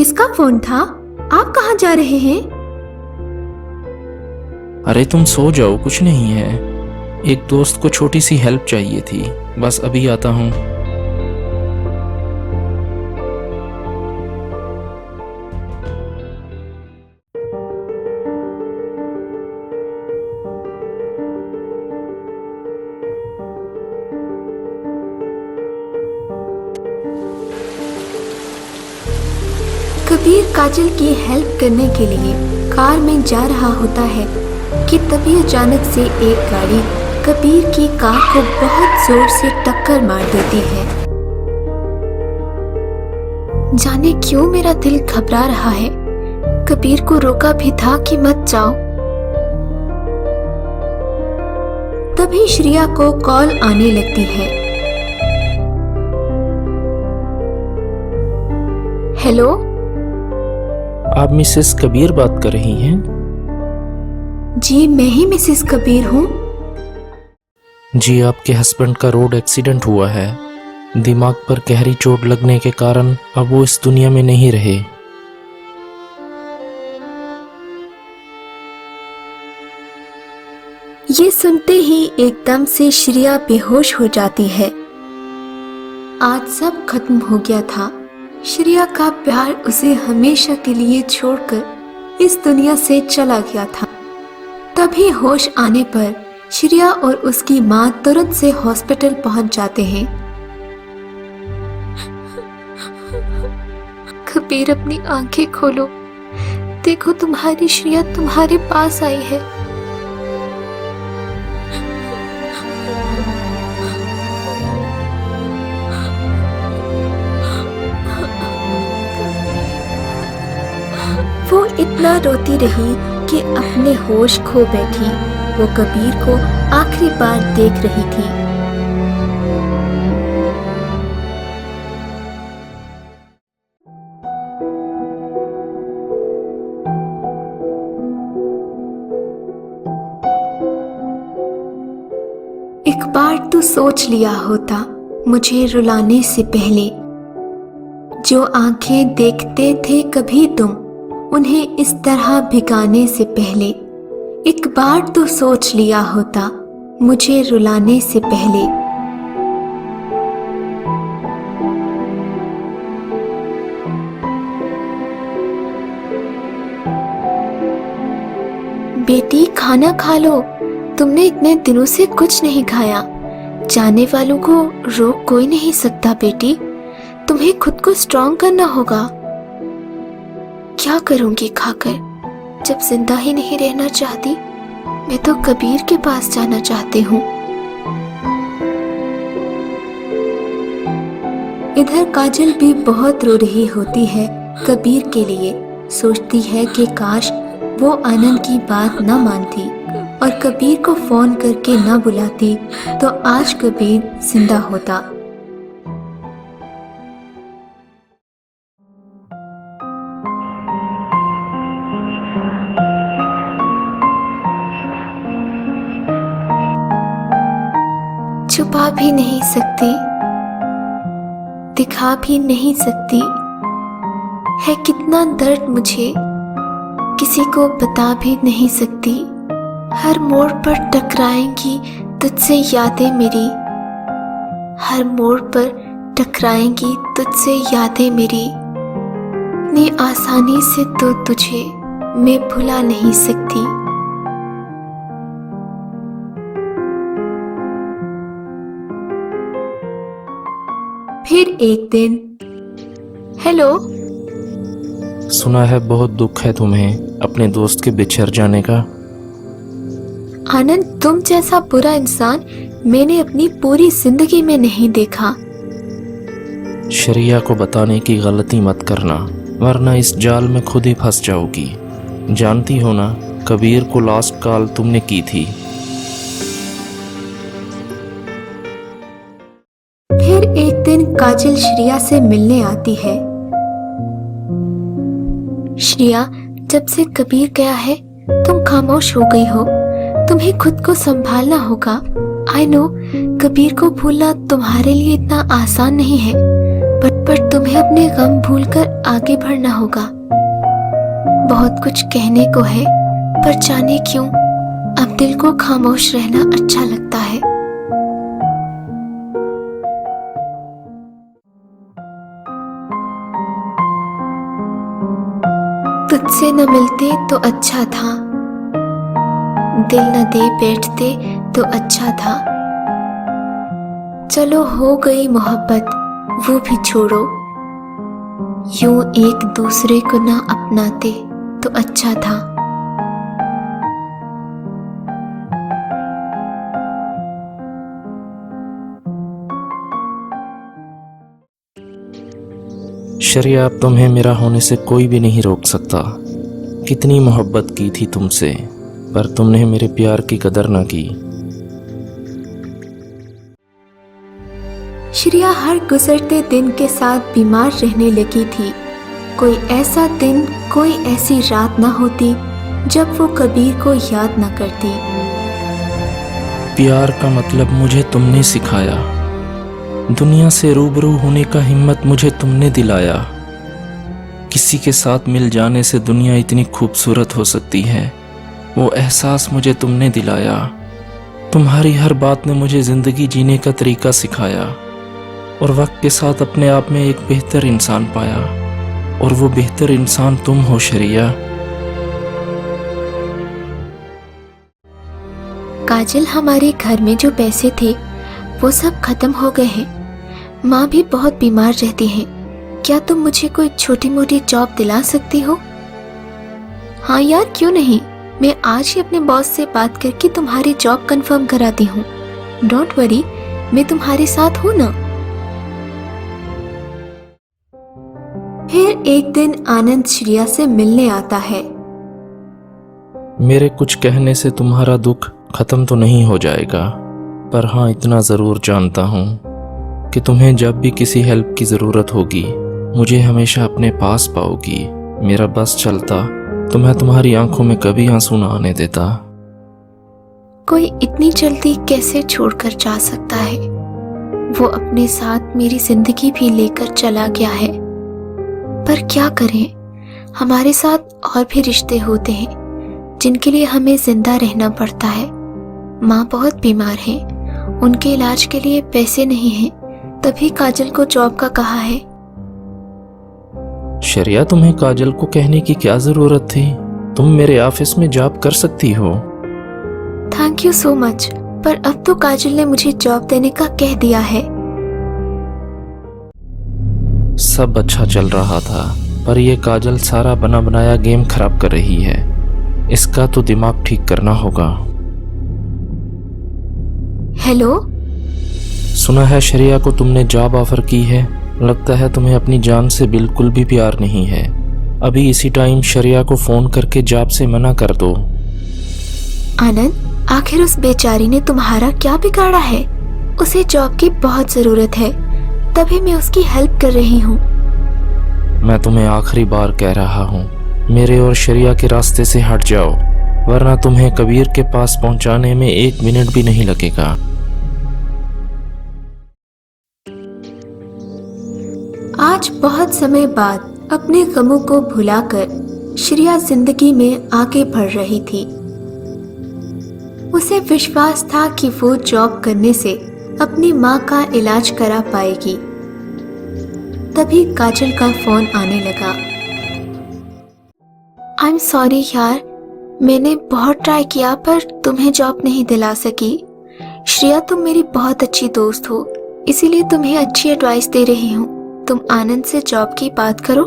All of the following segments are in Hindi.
किसका फोन था? आप कहाँ जा रहे हैं? अरे तुम सो जाओ, कुछ नहीं है। एक दोस्त को छोटी सी हेल्प चाहिए थी, बस अभी आता हूँ। कबीर काजल की हेल्प करने के लिए कार में जा रहा होता है कि तभी अचानक से एक गाड़ी कबीर की कार को बहुत जोर से टक्कर मार देती है। जाने क्यों मेरा दिल घबरा रहा है। कबीर को रोका भी था कि मत जाओ। तभी श्रेया को कॉल आने लगती है। हेलो, आप मिसेस कबीर बात कर रही हैं? जी मैं ही मिसेस कबीर हूँ। जी, आपके हस्बैंड का रोड एक्सीडेंट हुआ है। दिमाग पर गहरी चोट लगने के कारण अब वो इस दुनिया में नहीं रहे। ये सुनते ही एकदम से श्रेया बेहोश हो जाती है। आज सब खत्म हो गया था। श्रेया का प्यार उसे हमेशा के लिए छोड़कर इस दुनिया से चला गया था। तभी होश आने पर श्रेया और उसकी माँ तुरंत से हॉस्पिटल पहुंच जाते हैं। कबीर, अपनी आंखें खोलो, देखो तुम्हारी श्रेया तुम्हारे पास आई है। वो इतना रोती रही कि अपने होश खो बैठी। वो कबीर को आखिरी बार देख रही थी। एक बार तू सोच लिया होता मुझे रुलाने से पहले। जो आंखें देखते थे कभी तुम, उन्हें इस तरह भिगाने से पहले। एक बार तो सोच लिया होता मुझे रुलाने से पहले। बेटी, खाना खा लो। तुमने इतने दिनों से कुछ नहीं खाया। जाने वालों को रोक कोई नहीं सकता बेटी। तुम्हें खुद को स्ट्रांग करना होगा। क्या करूंगी खाकर, जब जिंदा ही नहीं रहना चाहती। मैं तो कबीर के पास जाना चाहती हूँ। इधर काजल भी बहुत रो रही होती है कबीर के लिए। सोचती है कि काश वो आनंद की बात न मानती और कबीर को फोन करके न बुलाती तो आज कबीर जिंदा होता। छुपा भी नहीं सकती, दिखा भी नहीं सकती। है कितना दर्द मुझे, किसी को बता भी नहीं सकती। हर मोड़ पर टकराएंगी तुझसे यादें मेरी। हर मोड़ पर टकराएंगी तुझसे यादें मेरी। इतनी आसानी से तो तुझे मैं भुला नहीं सकती। फिर एक दिन, हेलो, सुना है बहुत दुख है तुम्हें अपने दोस्त के बिछड़ जाने का। आनंद, तुम जैसा बुरा इंसान मैंने अपनी पूरी जिंदगी में नहीं देखा। श्रेया को बताने की गलती मत करना, वरना इस जाल में खुद ही फंस जाओगी। जानती हो ना, कबीर को लास्ट कॉल तुमने की थी। फिर एक दिन काजल श्रेया से मिलने आती है। श्रेया, जब से कबीर गया है तुम खामोश हो गई हो। तुम्हें खुद को संभालना होगा। आई नो, कबीर को भूलना तुम्हारे लिए इतना आसान नहीं है, पर तुम्हें अपने गम भूलकर आगे बढ़ना होगा। बहुत कुछ कहने को है, पर जाने क्यों अब दिल को खामोश रहना अच्छा लगता है। तुझसे न मिलते तो अच्छा था, दिल न दे बैठते तो अच्छा था। चलो हो गई मोहब्बत वो भी छोड़ो, यूं एक दूसरे को न अपनाते तो अच्छा था। शरिया, अब तुम्हें मेरा होने से कोई भी नहीं रोक सकता। कितनी मोहब्बत की थी तुमसे, पर तुमने मेरे प्यार की कदर ना की। श्रेया हर गुजरते दिन के साथ बीमार रहने लगी थी। कोई ऐसा दिन, कोई ऐसी रात ना होती जब वो कबीर को याद ना करती। प्यार का मतलब मुझे तुमने सिखाया, दुनिया से रूबरू होने का हिम्मत मुझे तुमने दिलाया। किसी के साथ मिल जाने से दुनिया इतनी खूबसूरत हो सकती है, वो एहसास मुझे तुमने दिलाया। तुम्हारी हर बात ने मुझे ज़िंदगी जीने का तरीका सिखाया, और वक्त के साथ अपने आप में एक बेहतर इंसान पाया, और वो बेहतर इंसान तुम हो शरिया। काजल, हमारे घर में जो पैसे थे वो सब खत्म हो गए हैं। माँ भी बहुत बीमार रहती हैं। क्या तुम मुझे कोई छोटी मोटी जॉब दिला सकती हो? हाँ यार, क्यों नहीं। मैं आज ही अपने बॉस से बात करके तुम्हारी जॉब कंफर्म कराती हूँ। डोंट वरी, मैं तुम्हारे साथ हूँ ना। फिर एक दिन आनंद श्रेया से मिलने आता है। मेरे कुछ कहने से तुम्हारा दुख खत्म तो नहीं हो जाएगा, पर हाँ इतना ज़रूर जानता हूँ कि तुम्हें जब भी किसी हेल्प की ज़रूरत होगी मुझे हमेशा अपने पास पाओगी। मेरा बस चलता तो मैं तुम्हारी आंखों में कभी आंसू ना आने देता। कोई इतनी जल्दी कैसे छोड़कर जा सकता है? वो अपने साथ मेरी जिंदगी भी लेकर चला गया है। पर क्या करें, हमारे साथ और भी रिश्ते होते हैं जिनके लिए हमें जिंदा रहना पड़ता है। माँ बहुत बीमार हैं, उनके इलाज के लिए पैसे नहीं हैं, तभी काजल को जॉब का कहा है। शरिया, तुम्हें काजल को कहने की क्या जरूरत थी? तुम मेरे ऑफिस में जॉब कर सकती हो। थैंक यू सो मच, पर अब तो काजल ने मुझे जॉब देने का कह दिया है। सब अच्छा चल रहा था, पर यह काजल सारा बना बनाया गेम खराब कर रही है। इसका तो दिमाग ठीक करना होगा। हेलो, सुना है शरिया को तुमने जॉब ऑफर की है। लगता है तुम्हें अपनी जान से बिल्कुल भी प्यार नहीं है। अभी इसी टाइम शरिया को फोन करके जॉब से मना कर दो। आनंद, आखिर उस बेचारी ने तुम्हारा क्या बिगाड़ा है? उसे जॉब की बहुत जरूरत है, तभी मैं उसकी हेल्प कर रही हूँ। मैं तुम्हें आखिरी बार कह रहा हूँ, मेरे और शरिया के रास्ते से हट जाओ, वरना तुम्हें कबीर के पास पहुँचाने में 1 मिनट भी नहीं लगेगा। आज बहुत समय बाद अपने गमों को भुलाकर श्रेया जिंदगी में आगे बढ़ रही थी। उसे विश्वास था कि वो जॉब करने से अपनी माँ का इलाज करा पाएगी। तभी काजल का फोन आने लगा। आई एम सॉरी यार, मैंने बहुत ट्राई किया पर तुम्हें जॉब नहीं दिला सकी। श्रेया, तुम मेरी बहुत अच्छी दोस्त हो, इसीलिए तुम्हें अच्छी एडवाइस दे रही हूँ। तुम आनंद से जॉब की बात करो,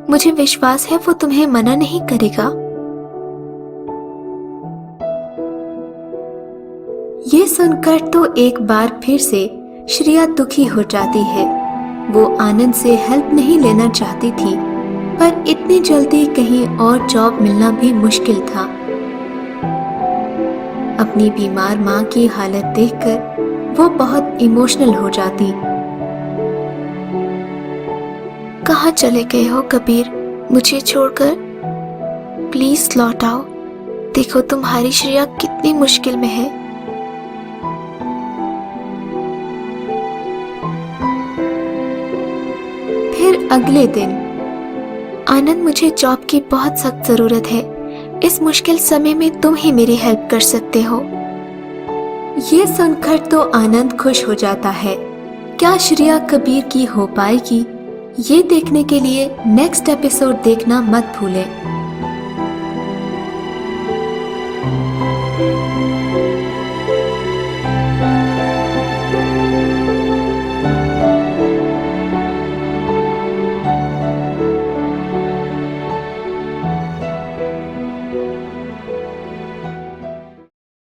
मुझे विश्वास है वो तुम्हें मना नहीं करेगा। ये सुनकर तो एक बार फिर से श्रेया दुखी हो जाती है। वो आनंद से हेल्प नहीं लेना चाहती थी, पर इतनी जल्दी कहीं और जॉब मिलना भी मुश्किल था। अपनी बीमार माँ की हालत देखकर वो बहुत इमोशनल हो जाती। कहाँ चले गए हो कबीर, मुझे छोड़कर? प्लीज लौट आओ। देखो तुम्हारी श्रेया कितनी मुश्किल में है। फिर अगले दिन आनंद, मुझे जॉब की बहुत सख्त जरूरत है। इस मुश्किल समय में तुम ही मेरी हेल्प कर सकते हो। ये सुनकर तो आनंद खुश हो जाता है। क्या श्रेया कबीर की हो पाएगी? ये देखने के लिए नेक्स्ट एपिसोड देखना मत भूलें।